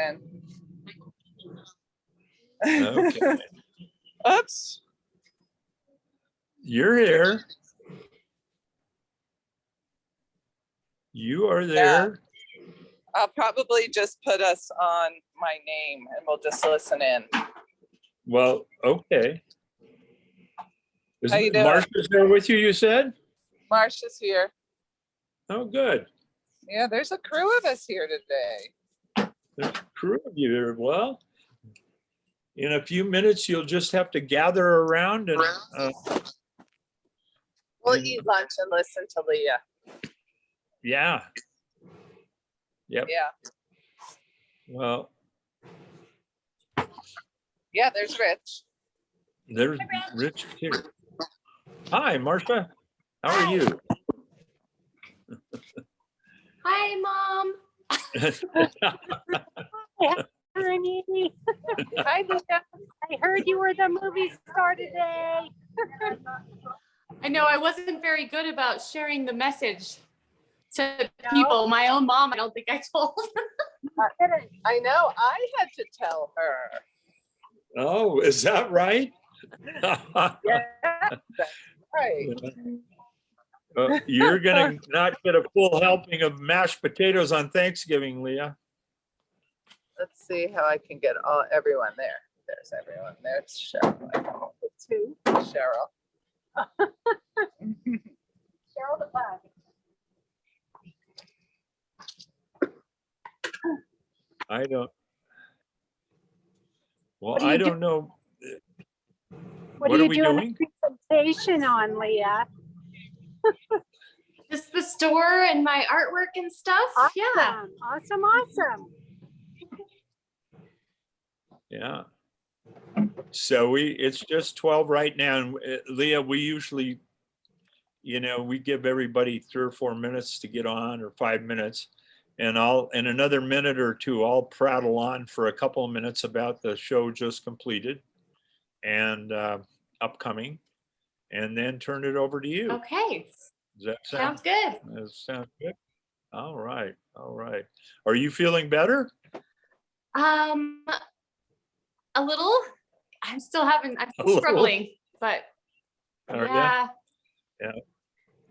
Okay. Oops. You're here. You are there. I'll probably just put us on my name and we'll just listen in. Well, okay. Is How you doing? Marcia's there with you, you said? Marcia's here. Oh, good. Yeah, there's a crew of us here today. There's a crew of you here. Well, in a few minutes, you'll just have to gather around and We'll eat lunch and listen to Leah. yeah. Yep. Yeah. Well, Yeah, there's Rich. there's Rich here. Hi, Marcia. How are you? Hi, Mom. Honey. Hi, Leah. I heard you were the movie star today. I know I wasn't very good about sharing the message to people. My own mom, I don't think I told. I know. I had to tell her. Oh, is that right? Yeah, that's right. You're gonna not get a full helping of mashed potatoes on Thanksgiving, Leah. Let's see how I can get everyone there. There's everyone. There's Cheryl. I can hold it too. Cheryl. Cheryl the Bug. I don't. Well, What do I you don't know. What What are are you we doing doing? a presentation on, Leah? Just the store and my artwork and stuff. Yeah. Awesome. Yeah. So it's just 12 right now. And Leah, we usually, we give everybody 3 or 4 minutes to get on, or 5 minutes. And in another minute or two, I'll prattle on for a couple of minutes about the show just completed and upcoming, and then turn it over to you. Okay. Does that Sounds good. That sounds good. All right. Are you feeling better? A little. I'm still struggling, but Are yeah. Yeah.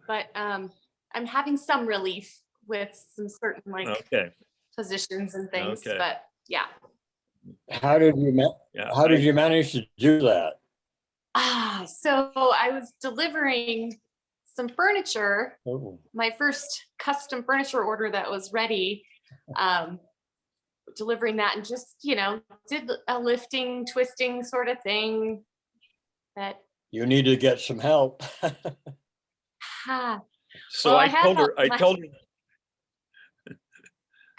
But I'm having some relief with some certain Okay. positions and things. Okay. But yeah. How did you manage to do that? So I was delivering some furniture, Oh. my first custom furniture order that was ready, delivering that, and just, did a lifting, twisting sort of thing that. You need to get some help. So well, I told her,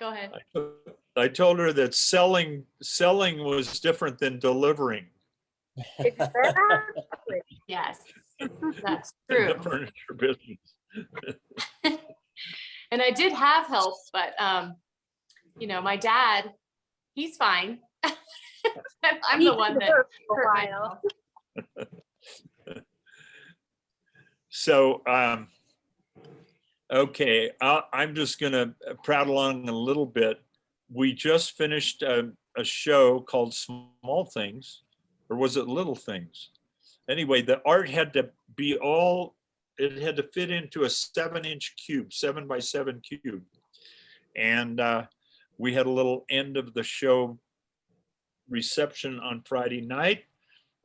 Go ahead. I told her that selling was different than delivering. Exactly. Yes, that's In true. the furniture business. And I did have help, but my dad, he's fine. I'm the one that hurt myself. So, okay, I'm just gonna prattle on a little bit. We just finished a show called Small Things, or was it Little Things? Anyway, the art had to be it had to fit into a 7-inch cube, 7 by 7 cube. And we had a little end of the show reception on Friday night,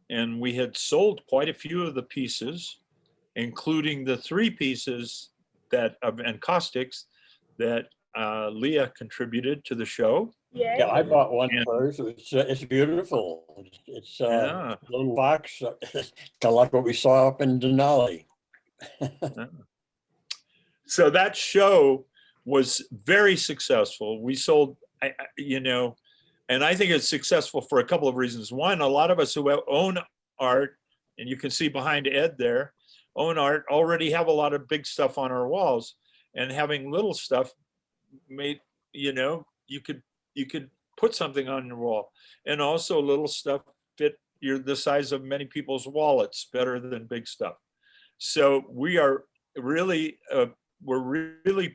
and we had sold quite a few of the pieces, including the 3 pieces of Encaustics that Leah contributed to the show. Yeah, I bought one first. It's beautiful. It's Yeah. a little box, kind of like what we saw up in Denali. So that show was very successful. We sold, and I think it's successful for a couple of reasons. One, a lot of us who own art, and you can see behind Ed there, own art, already have a lot of big stuff on our walls, and having little stuff made, you could put something on your wall. And also little stuff fit the size of many people's wallets better than big stuff. So we're really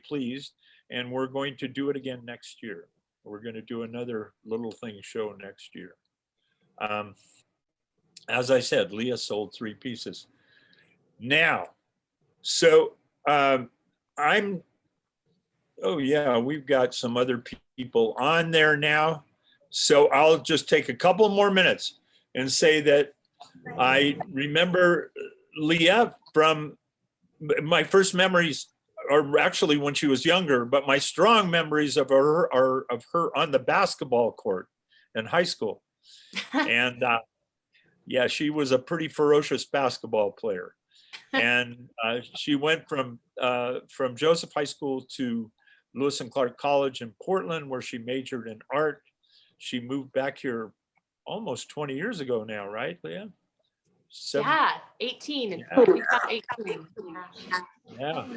pleased, and we're going to do it again next year. We're going to do another Little Thing show next year. As I said, Leah sold 3 pieces. Now, so oh yeah, we've got some other people on there now. So I'll just take a couple more minutes and say that I remember Leah from my first memories are actually when she was younger, but my strong memories of her are of her on the basketball court in high school. And yeah, she was a pretty ferocious basketball player. And she went from Joseph High School to Lewis and Clark College in Portland, where she majored in art. She moved back here almost 20 years ago now, right, Leah? Yeah, 18. Yeah. I think about 18. Yeah.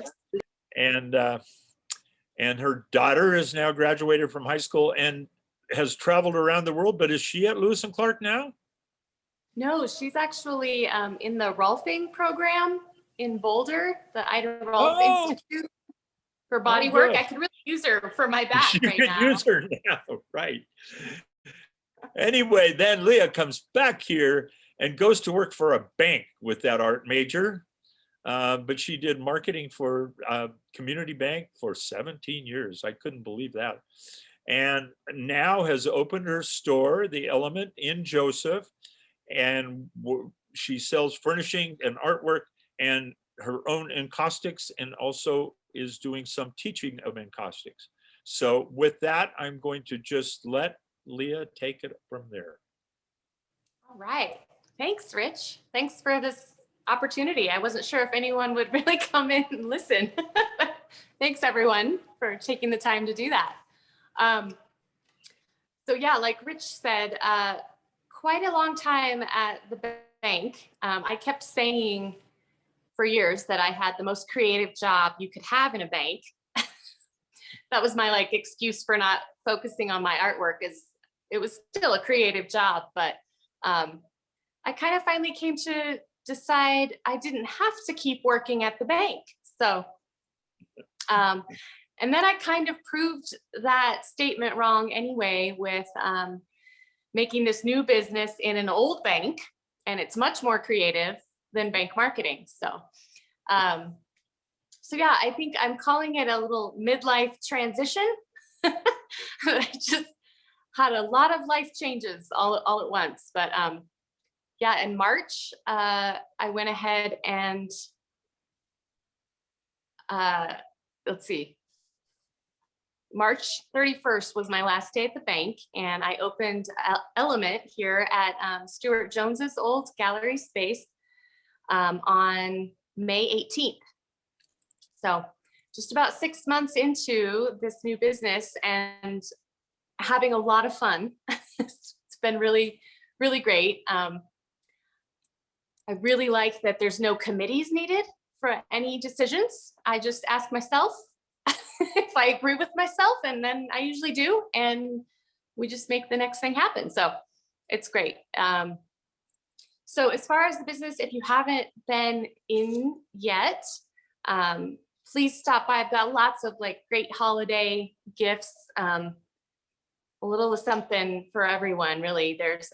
And her daughter is now graduated from high school and has traveled around the world, but is she at Lewis and Clark now? No, she's actually in the Rolfing program in Boulder, the Ida Rolf Institute for body work. I could really use her for my back You right could now. use her now, right? Anyway, then Leah comes back here and goes to work for a bank with that art major. But she did marketing for Community Bank for 17 years. I couldn't believe that. And now has opened her store, The Element, in Joseph. And she sells furnishing and artwork and her own Encaustics, and also is doing some teaching of Encaustics. So with that, I'm going to just let Leah take it from there. All right. Thanks, Rich. Thanks for this opportunity. I wasn't sure if anyone would really come in and listen. Thanks, everyone, for taking the time to do that. So yeah, like Rich said, quite a long time at the bank. I kept saying for years that I had the most creative job you could have in a bank. That was my excuse for not focusing on my artwork, is it was still a creative job, but I kind of finally came to decide I didn't have to keep working at the bank. So, and then I kind of proved that statement wrong anyway with making this new business in an old bank, and it's much more creative than bank marketing. So, so yeah, I think I'm calling it a little midlife transition. I just had a lot of life changes all at once, but yeah, in March, I went ahead and let's see, March 31st was my last day at the bank, and I opened Element here at Stuart Jones's old gallery space on May 18th. So just about 6 months into this new business and having a lot of fun. It's been really, really great. I really like that there's no committees needed for any decisions. I just ask myself if I agree with myself, and then I usually do, and we just make the next thing happen. So it's great. So as far as the business, if you haven't been in yet, please stop by. I've got lots of great holiday gifts, a little of something for everyone, really. There's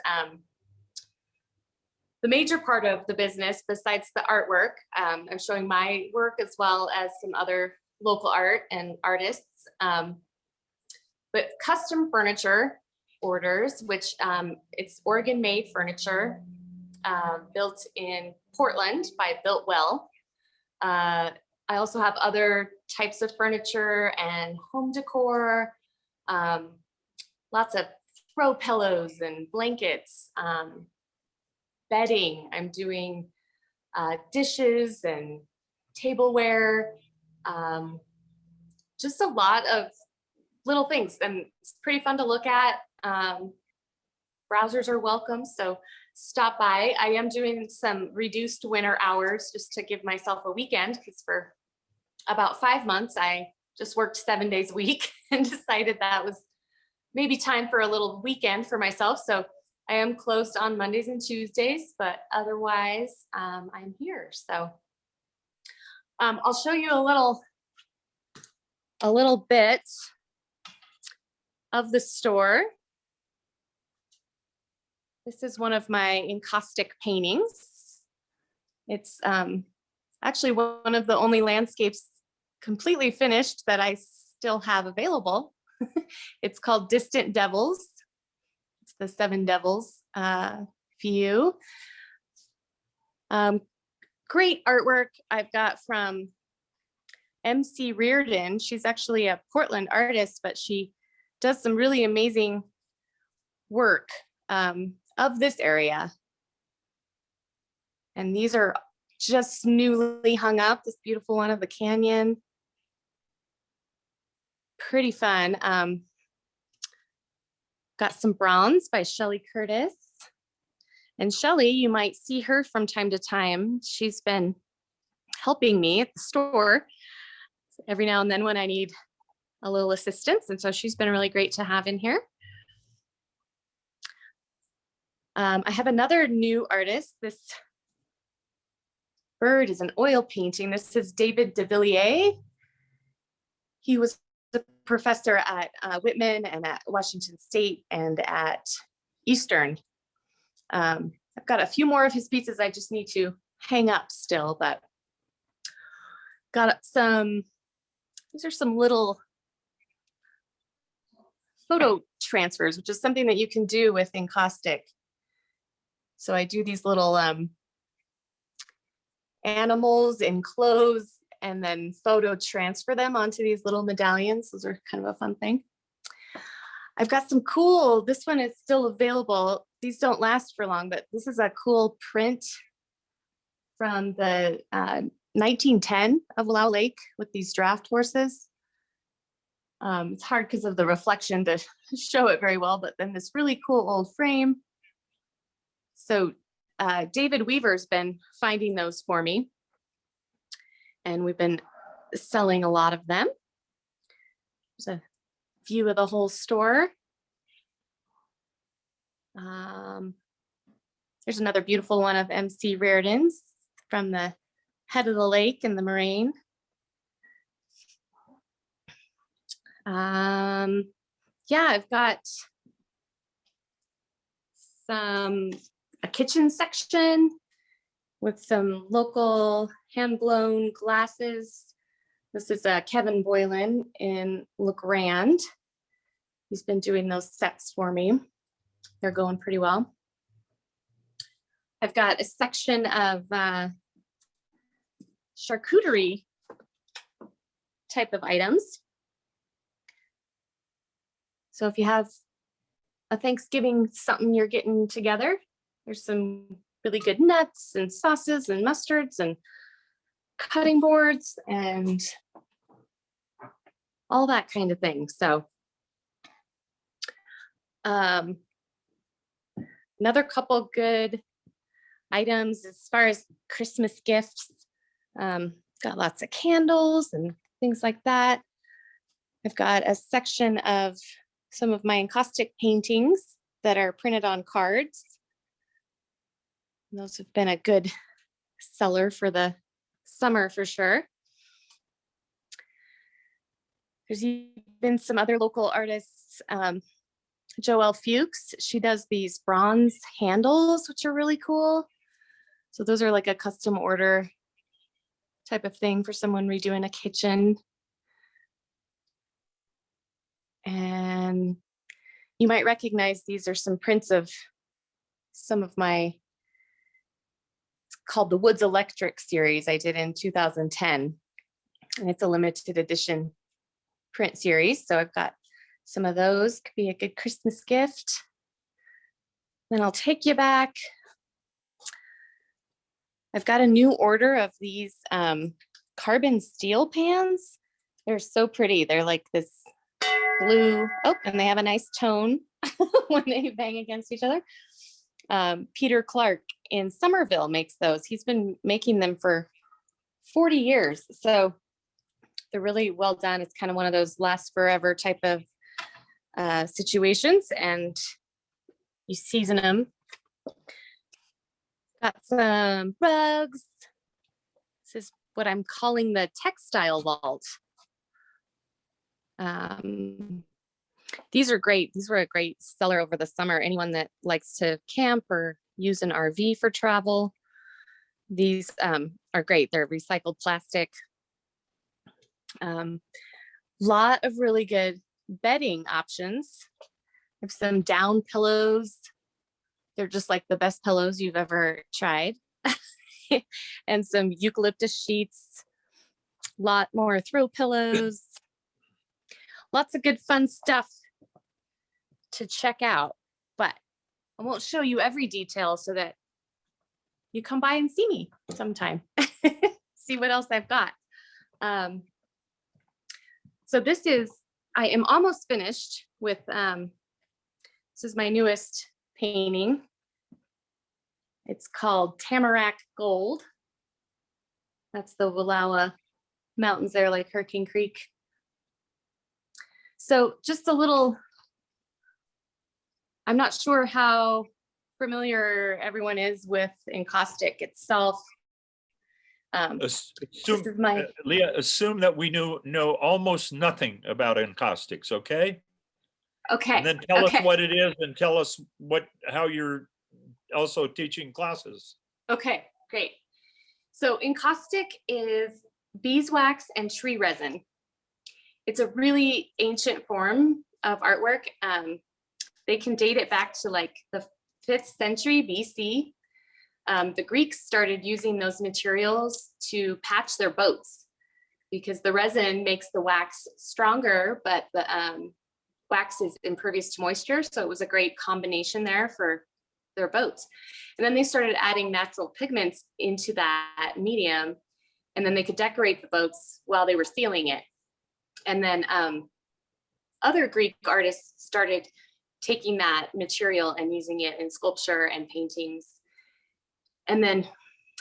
the major part of the business, besides the artwork, I'm showing my work as well as some other local art and artists, but custom furniture orders, which it's Oregon made furniture, built in Portland by Built Well. I also have other types of furniture and home decor, lots of throw pillows and blankets, bedding. I'm doing dishes and tableware, just a lot of little things, and it's pretty fun to look at. Browsers are welcome, so stop by. I am doing some reduced winter hours just to give myself a weekend, because for about 5 months I just worked 7 days a week and decided that was maybe time for a little weekend for myself. So I am closed on Mondays and Tuesdays, but otherwise I'm here. So I'll show you a little bit of the store. This is one of my encaustic paintings. It's actually one of the only landscapes completely finished that I still have available. It's called Distant Devils. It's the Seven Devils view. Great artwork I've got from MC Reardon. She's actually a Portland artist, but she does some really amazing work of this area. And these are just newly hung up, this beautiful one of the canyon. Pretty fun. Got some bronze by Shelley Curtis. And Shelley, you might see her from time to time. She's been helping me at the store every now and then when I need a little assistance. And so she's been really great to have in here. I have another new artist. This bird is an oil painting. This is David Devilier. He was a professor at Whitman and at Washington State and at Eastern. I've got a few more of his pieces I just need to hang up still, but got some, these are some little photo transfers, which is something that you can do with Encaustic. So I do these little animals in clothes and then photo transfer them onto these little medallions. Those are kind of a fun thing. I've got some cool, this one is still available. These don't last for long, but this is a cool print from the 1910 of Willow Lake with these draft horses. It's hard because of the reflection to show it very well, but then this really cool old frame. So David Weaver's been finding those for me, and we've been selling a lot of them. There's a view of the whole store. There's another beautiful one of MC Reardon's from the head of the lake and the moraine. Yeah, I've got a kitchen section with some local hand-blown glasses. This is Kevin Boylan in LeGrand. He's been doing those sets for me. They're going pretty well. I've got a section of charcuterie type of items. So if you have a Thanksgiving something you're getting together, there's some really good nuts and sauces and mustards and cutting boards and all that kind of thing. So another couple good items as far as Christmas gifts. Got lots of candles and things like that. I've got a section of some of my encaustic paintings that are printed on cards. And those have been a good seller for the summer for sure. There's been some other local artists. Joelle Fuchs, she does these bronze handles, which are really cool. So those are like a custom order type of thing for someone redoing a kitchen. And you might recognize these are some prints of some of my, it's called the Woods Electric series I did in 2010. And it's a limited edition print series. So I've got some of those, could be a good Christmas gift. Then I'll take you back. I've got a new order of these carbon steel pans. They're so pretty. They're like this blue, oh, and they have a nice tone when they bang against each other. Peter Clark in Somerville makes those. He's been making them for 40 years. So they're really well done. It's kind of one of those last forever type of situations, and you season them. Got some rugs. This is what I'm calling the Textile Vault. These are great. These were a great seller over the summer. Anyone that likes to camp or use an RV for travel, these are great. They're recycled plastic. Lot of really good bedding options. I have some down pillows. They're just like the best pillows you've ever tried. And some eucalyptus sheets, lot more throw pillows, lots of good fun stuff to check out. But I won't show you every detail so that you come by and see me sometime. See what else I've got. So I am almost finished with, this is my newest painting. It's called Tamarack Gold. That's the Wallowa Mountains there, like Hurricane Creek. So just a little, I'm not sure how familiar everyone is with Encaustic itself. Leah, assume that we know almost nothing about Encaustics, okay? Okay. And then tell us what it is and tell us how you're also teaching classes. Okay, great. So Encaustic is beeswax and tree resin. It's a really ancient form of artwork. They can date it back to like the 5th century BC. The Greeks started using those materials to patch their boats because the resin makes the wax stronger, but the wax is impervious to moisture. So it was a great combination there for their boats. And then they started adding natural pigments into that medium, and then they could decorate the boats while they were sealing it. And then other Greek artists started taking that material and using it in sculpture and paintings. And then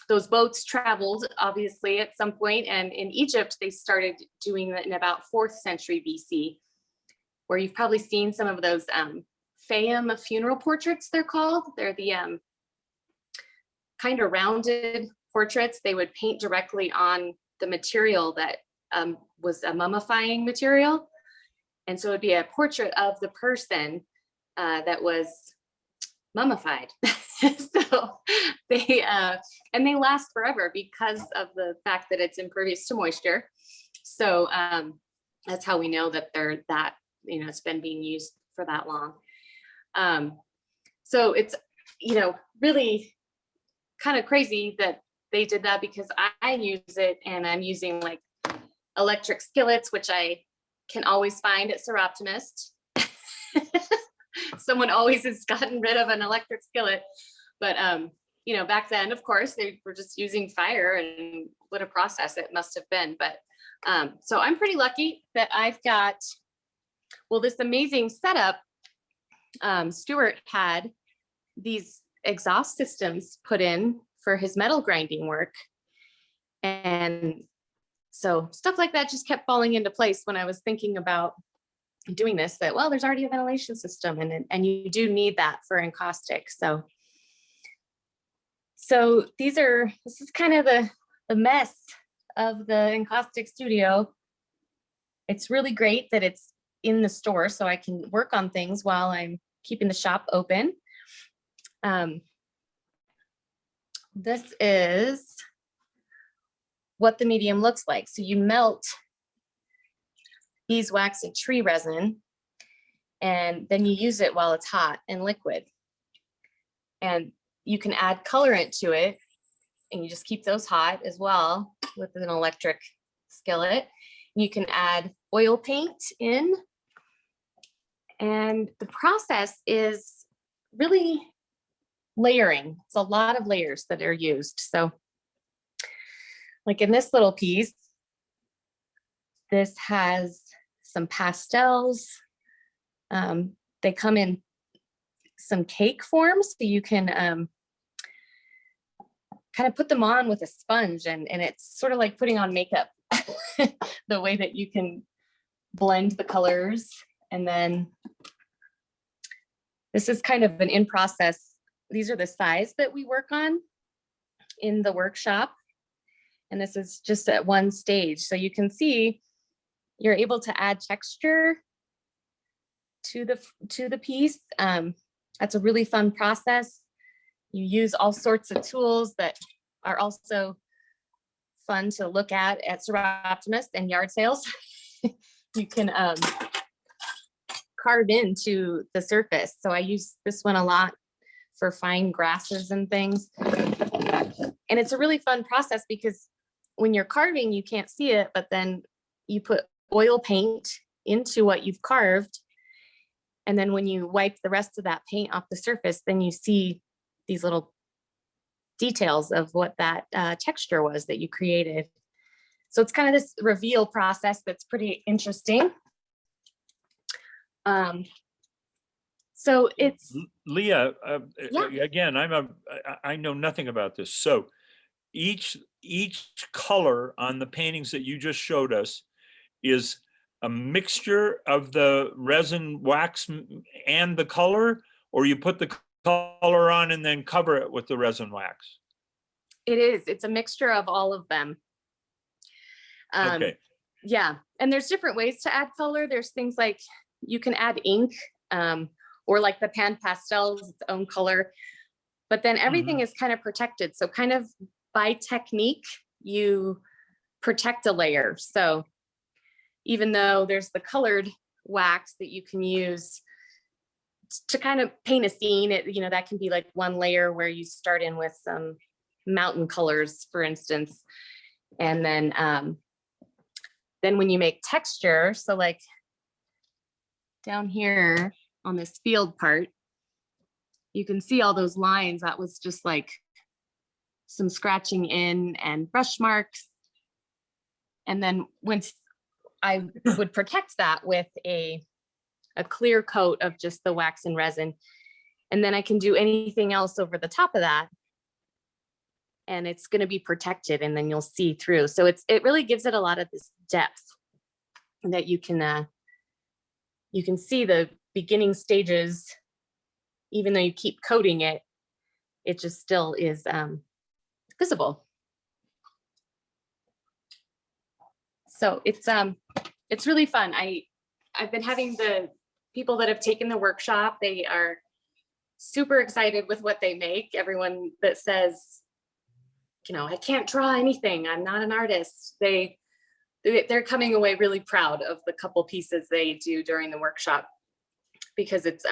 those boats traveled, obviously, at some point, and in Egypt, they started doing that in about 4th century BC, where you've probably seen some of those Fayum funeral portraits, they're called. They're the kind of rounded portraits. They would paint directly on the material that was a mummifying material. And so it'd be a portrait of the person that was mummified. So they last forever because of the fact that it's impervious to moisture. So that's how we know that it's been being used for that long. So it's, really kind of crazy that they did that, because I use it and I'm using like electric skillets, which I can always find at Seroptimist. Someone always has gotten rid of an electric skillet. But, back then, of course, they were just using fire, and what a process it must have been. But so I'm pretty lucky that I've got, this amazing setup. Stuart had these exhaust systems put in for his metal grinding work. And so stuff like that just kept falling into place when I was thinking about doing this, that, there's already a ventilation system, and you do need that for Encaustic. So this is kind of the mess of the Encaustic studio. It's really great that it's in the store so I can work on things while I'm keeping the shop open. This is what the medium looks like. So you melt beeswax and tree resin, and then you use it while it's hot and liquid. And you can add colorant to it, and you just keep those hot as well with an electric skillet. You can add oil paint in, and the process is really layering. It's a lot of layers that are used. So like in this little piece, this has some pastels. They come in some cake forms, so you can kind of put them on with a sponge, and it's sort of like putting on makeup, the way that you can blend the colors. And then this is kind of an in-process. These are the size that we work on in the workshop. And this is just at one stage. So you can see you're able to add texture to the piece. That's a really fun process. You use all sorts of tools that are also fun to look at Seroptimus and yard sales. You can carve into the surface. So I use this one a lot for fine grasses and things. And it's a really fun process because when you're carving, you can't see it, but then you put oil paint into what you've carved. And then when you wipe the rest of that paint off the surface, then you see these little details of what that texture was that you created. So it's kind of this reveal process that's pretty interesting. So it's Leah, Yeah. again, I know nothing about this. So each color on the paintings that you just showed us is a mixture of the resin wax and the color, or you put the color on and then cover it with the resin wax? it's a mixture of all of them. Okay. Yeah, and there's different ways to add color. There's things like you can add ink, or like the pan pastel is its own color, but then everything is kind of protected. So kind of by technique, you protect a layer. So even though there's the colored wax that you can use to kind of paint a scene, that can be like one layer where you start in with some mountain colors, for instance. And then when you make texture, so like down here on this field part, you can see all those lines. That was just like some scratching in and brush marks. And then once I would protect that with a clear coat of just the wax and resin. And then I can do anything else over the top of that. And it's going to be protected, and then you'll see through. So it really gives it a lot of this depth that you can see the beginning stages, even though you keep coating it, it just still is visible. So it's really fun. I've been having the people that have taken the workshop, they are super excited with what they make. Everyone that says, I can't draw anything, I'm not an artist, they're coming away really proud of the couple pieces they do during the workshop, because it's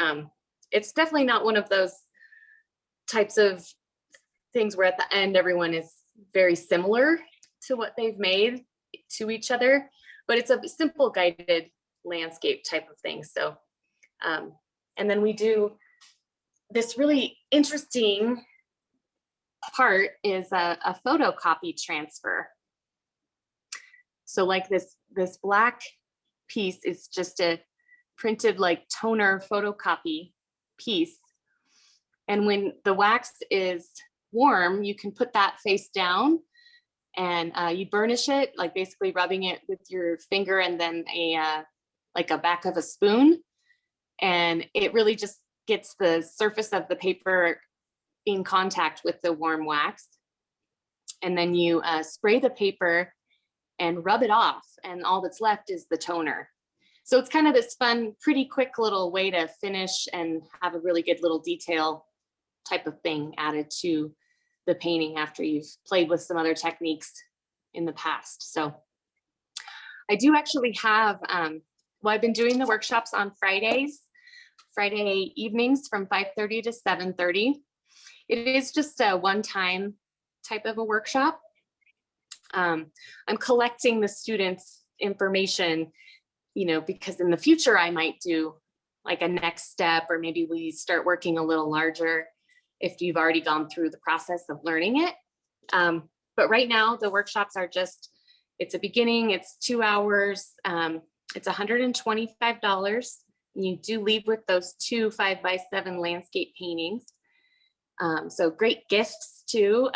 definitely not one of those types of things where at the end everyone is very similar to what they've made to each other, but it's a simple guided landscape type of thing. So and then we do this really interesting part is a photocopy transfer. So like this black piece is just a printed like toner photocopy piece. And when the wax is warm, you can put that face down and you burnish it, like basically rubbing it with your finger and then like a back of a spoon. And it really just gets the surface of the paper in contact with the warm wax. And then you spray the paper and rub it off, and all that's left is the toner. So it's kind of this fun, pretty quick little way to finish and have a really good little detail type of thing added to the painting after you've played with some other techniques in the past. So I do actually have, I've been doing the workshops on Friday evenings from 5:30 to 7:30. It is just a one-time type of a workshop. I'm collecting the students' information, because in the future I might do like a next step, or maybe we start working a little larger if you've already gone through the process of learning it. But right now the workshops are it's a beginning, it's 2 hours, it's $125. And you do leave with those 2 5x7 landscape paintings. So great gifts too.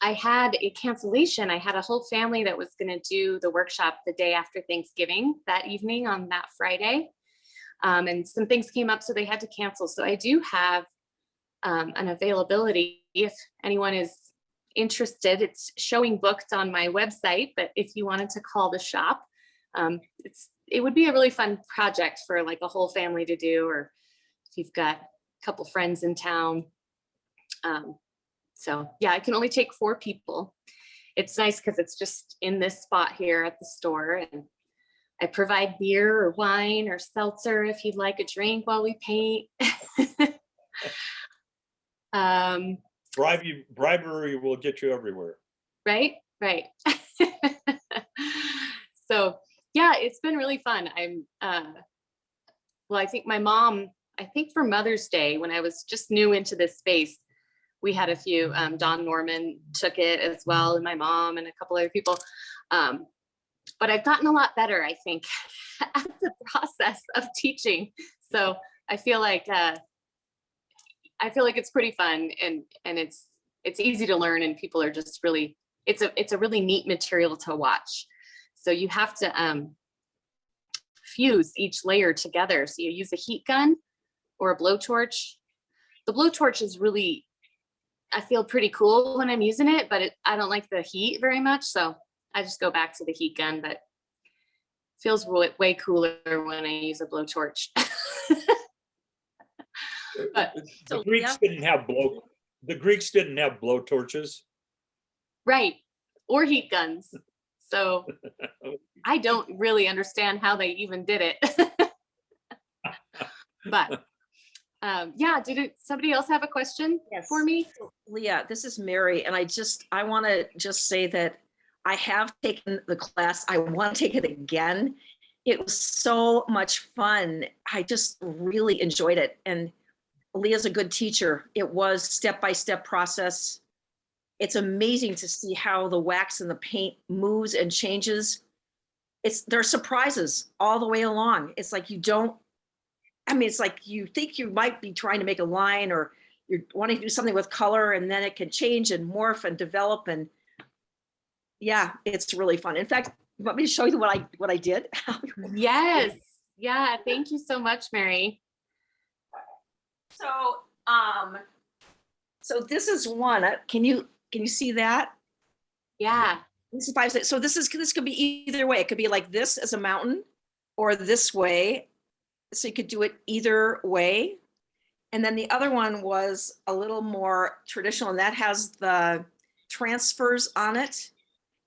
I had a cancellation. I had a whole family that was going to do the workshop the day after Thanksgiving that evening on that Friday. And some things came up, so they had to cancel. So I do have an availability if anyone is interested. It's showing booked on my website, but if you wanted to call the shop, it would be a really fun project for like a whole family to do, or if you've got a couple friends in town. So yeah, I can only take 4 people. It's nice because it's just in this spot here at the store, and I provide beer or wine or seltzer if you'd like a drink while we paint. Bribery will get you everywhere. Right. So yeah, it's been really fun. Well, I think my mom, for Mother's Day, when I was just new into this space, we had a few, Don Norman took it as well, and my mom and a couple other people. But I've gotten a lot better, I think, at the process of teaching. So I feel like it's pretty fun, and it's easy to learn, and people are just really, it's a really neat material to watch. So you have to fuse each layer together. So you use a heat gun or a blowtorch. The blowtorch is really, I feel pretty cool when I'm using it, but I don't like the heat very much. So I just go back to the heat gun, but it feels way cooler when I use a blowtorch. But The Greeks didn't have blowtorches. right, or heat guns. So I don't really understand how they even did it. But yeah, somebody else have a question for me? Leah, this is Mary, and I want to just say that I have taken the class. I want to take it again. It was so much fun. I just really enjoyed it. And Leah's a good teacher. It was step-by-step process. It's amazing to see how the wax and the paint moves and changes. There are surprises all the way along. It's like it's like you think you might be trying to make a line, or you're wanting to do something with color, and then it can change and morph and develop. And yeah, it's really fun. In fact, you want me to show you what I did? Yes. Yeah. Thank you so much, Mary. So this is one. Can you see that? Yeah. So this could be either way. It could be like this as a mountain, or this way. So you could do it either way. And then the other one was a little more traditional, and that has the transfers on it.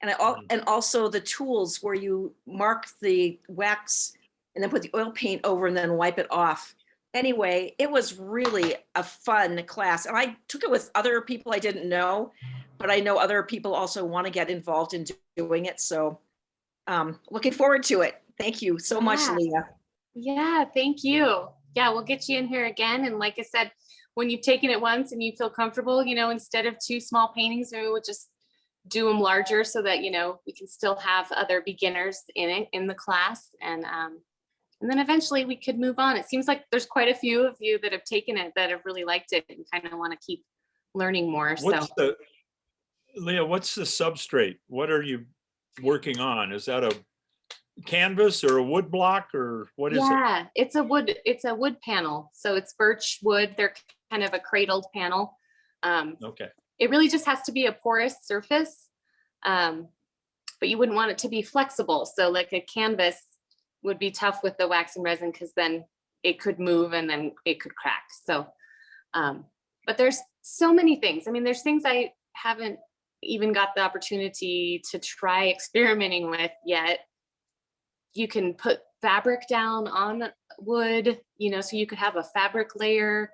And also the tools where you mark the wax and then put the oil paint over and then wipe it off. Anyway, it was really a fun class. And I took it with other people I didn't know, but I know other people also want to get involved in doing it. So looking forward to it. Thank you so much, Leah. Yeah, thank you. Yeah, we'll get you in here again. And like I said, when you've taken it once and you feel comfortable, instead of 2 small paintings, maybe we'll just do them larger so that, we can still have other beginners in the class. And then eventually we could move on. It seems like there's quite a few of you that have taken it that have really liked it and kind of want to keep learning more. Leah, what's the substrate? What are you working on? Is that a canvas or a wood block, or what is it? Yeah, it's a wood panel. So it's birch wood. They're kind of a cradled panel. Okay. It really just has to be a porous surface, but you wouldn't want it to be flexible. So like a canvas would be tough with the wax and resin, because then it could move and then it could crack. So, but there's so many things. I mean, there's things I haven't even got the opportunity to try experimenting with yet. You can put fabric down on wood, so you could have a fabric layer.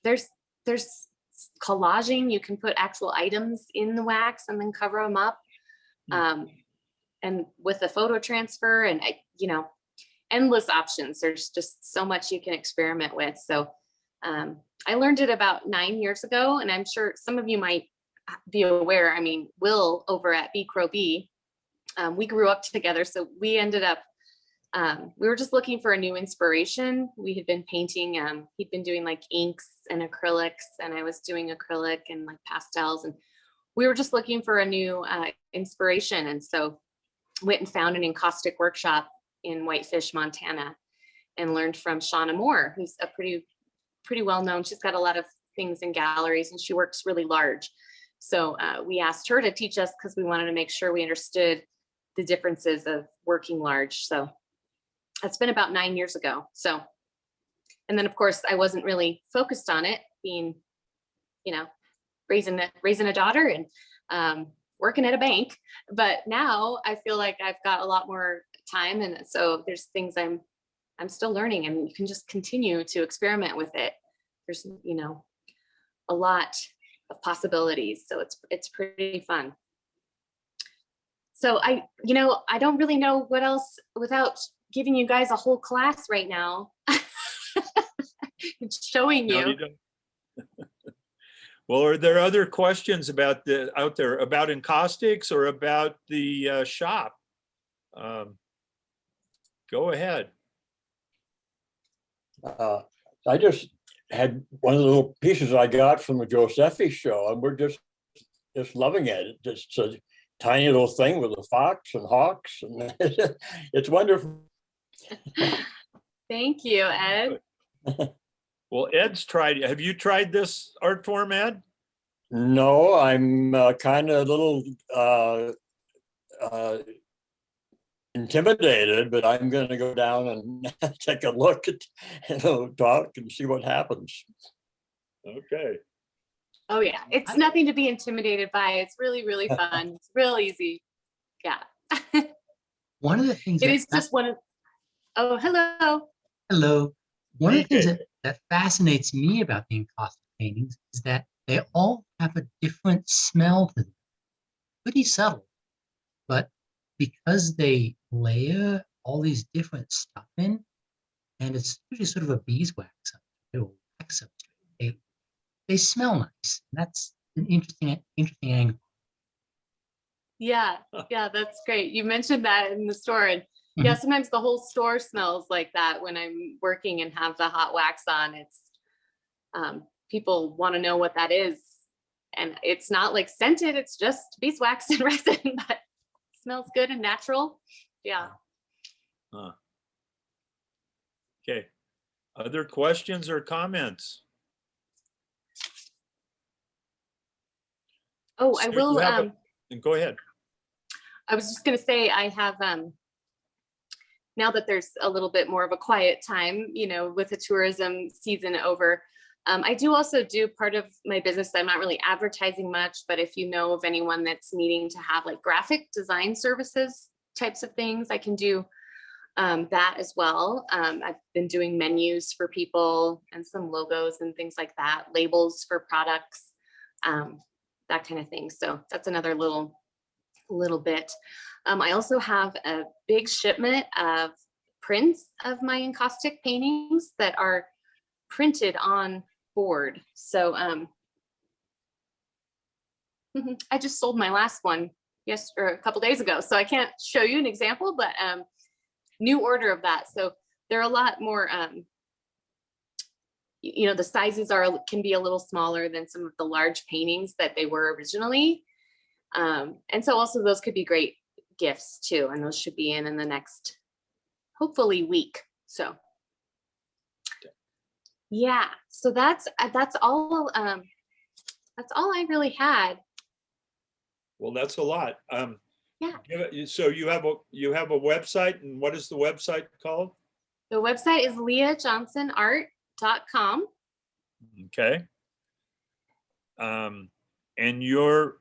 There's collaging. You can put actual items in the wax and then cover them up. And with the photo transfer and, endless options. There's just so much you can experiment with. So I learned it about 9 years ago, and I'm sure some of you might be aware. I mean, Will over at B Crow B, we grew up together. So we ended up, we were just looking for a new inspiration. We had been painting, he'd been doing like inks and acrylics, and I was doing acrylic and like pastels. And we were just looking for a new inspiration. And so went and found an Encaustic workshop in Whitefish, Montana, and learned from Shauna Moore, who's a pretty well known. She's got a lot of things in galleries, and she works really large. So we asked her to teach us, because we wanted to make sure we understood the differences of working large. So that's been about 9 years ago. So, and then of course I wasn't really focused on it, being, you know, raising a daughter and working at a bank. But now I feel like I've got a lot more time, and so there's things I'm still learning, and you can just continue to experiment with it. There's, you know, a lot of possibilities, so it's pretty fun. So I don't really know what else without giving you guys a whole class right now. It's showing No, you. you don't. Well, are there other questions out there about Encaustics or about the shop? Go ahead. I just had one of the little pieces I got from the Josephi show, and we're just loving it. It's just a tiny little thing with a fox and hawks, and it's wonderful. Thank you, Ed. Well, Ed's tried. Have you tried this art form, Ed? No, I'm kind of a little intimidated, but I'm going to go down and take a look at, talk and see what happens. Okay. Oh yeah, it's nothing to be intimidated by. It's really, really fun. It's real easy. Yeah. One of the things It is just one of, oh, hello. hello. One of the things DJ. that fascinates me about the encaustic paintings is that they all have a different smell to them. Pretty subtle, but because they layer all these different stuff in, and it's usually sort of a beeswax substrate or wax substrate, they smell nice. That's an interesting angle. Yeah, yeah, that's great. You mentioned that in the store, and yeah, sometimes the whole store smells like that when I'm working and have the hot wax on. It's people want to know what that is, and it's not like scented. It's just beeswax and resin, but it smells good and natural. Yeah. Okay. Other questions or comments? Oh, I So will. you have go ahead. I was just going to say, I have, now that there's a little bit more of a quiet time, you know, with the tourism season over, I do also do part of my business. I'm not really advertising much, but if you know of anyone that's needing to have like graphic design services types of things, I can do that as well. I've been doing menus for people and some logos and things like that, labels for products, that kind of thing. So that's another little bit. I also have a big shipment of prints of my encaustic paintings that are printed on board. So I just sold my last one or a couple days ago, so I can't show you an example, but new order of that. So they're a lot more, you know, the sizes can be a little smaller than some of the large paintings that they were originally. And so also those could be great gifts too, and those should be in the next, hopefully, week. So yeah, so that's all I really had. Well, that's a lot. Yeah. So you have a website, and what is the website called? The website is leahjohnsonart.com. Okay. And your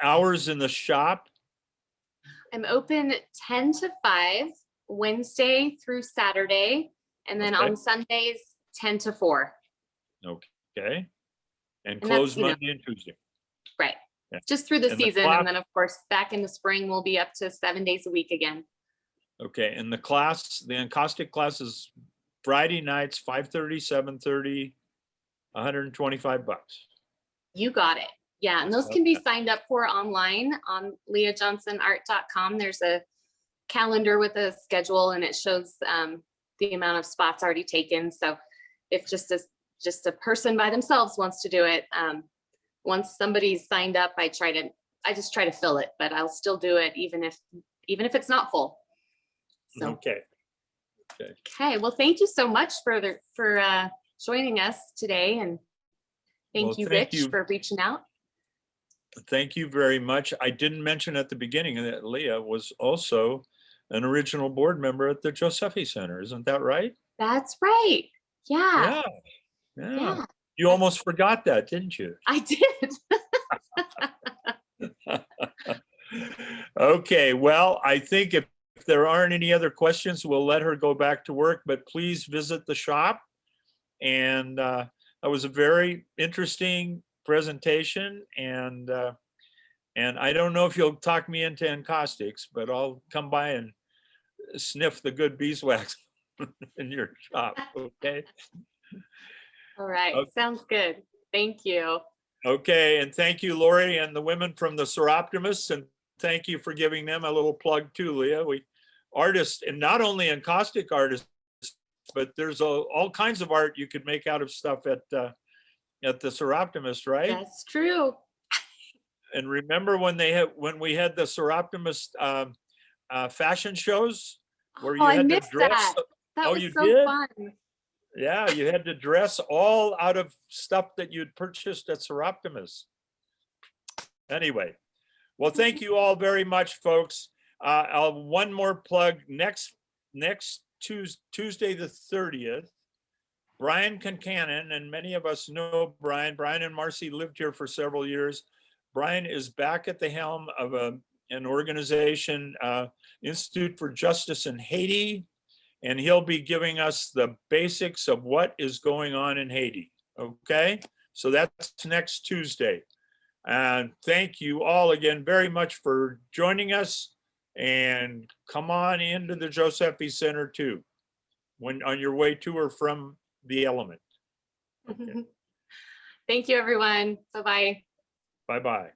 hours in the shop? I'm open 10 to 5 Wednesday through Saturday, and then Okay. on Sundays 10 to 4. Okay. And that's, closed you know, Monday and Tuesday. Right. Yeah. Just through the And the season, class- and then of course back in the spring we'll be up to 7 days a week again. Okay. And the encaustic class is Friday nights, 5:30, 7:30, $125. You got it. Yeah, and those can be signed up for online on leahjohnsonart.com. There's a calendar with a schedule, and it shows the amount of spots already taken. So if just a person by themselves wants to do it, once somebody's signed up, I just try to fill it, but I'll still do it even if it's not full. So Okay. okay, well, thank you so much for joining us today, and thank Well, you, thank Rich, you. for reaching out. Thank you very much. I didn't mention at the beginning that Leah was also an original board member at the Josephi Center. Isn't that right? That's right. Yeah, Yeah. yeah, You almost forgot that, didn't you? I did. Okay, well, I think if there aren't any other questions, we'll let her go back to work, but please visit the shop. And that was a very interesting presentation. And I don't know if you'll talk me into Encaustics, but I'll come by and sniff the good beeswax in your shop, okay? All right, Okay. sounds good. Thank you. Okay, and thank you, Lori, and the women from the Seroptimists, and thank you for giving them a little plug too, Leah. We artists, and not only encaustic artists, but there's all kinds of art you could make out of stuff at the Seroptimist, right? That's true. And remember when we had the Seroptimist fashion shows where you Oh, I had to missed dress? that. That Oh, was you so did? fun. Yeah, you had to dress all out of stuff that you'd purchased at Seroptimist. Anyway, well, thank you all very much, folks. One more plug. Next Tuesday, the 30th, Brian Concannon, and many of us know Brian. Brian and Marcy lived here for several years. Brian is back at the helm of an organization, Institute for Justice in Haiti, and he'll be giving us the basics of what is going on in Haiti. Okay, so that's next Tuesday. And thank you all again very much for joining us, and come on into the Josephi Center too, when on your way to or from the Element. Okay. Thank you, everyone. Bye-bye. Bye-bye.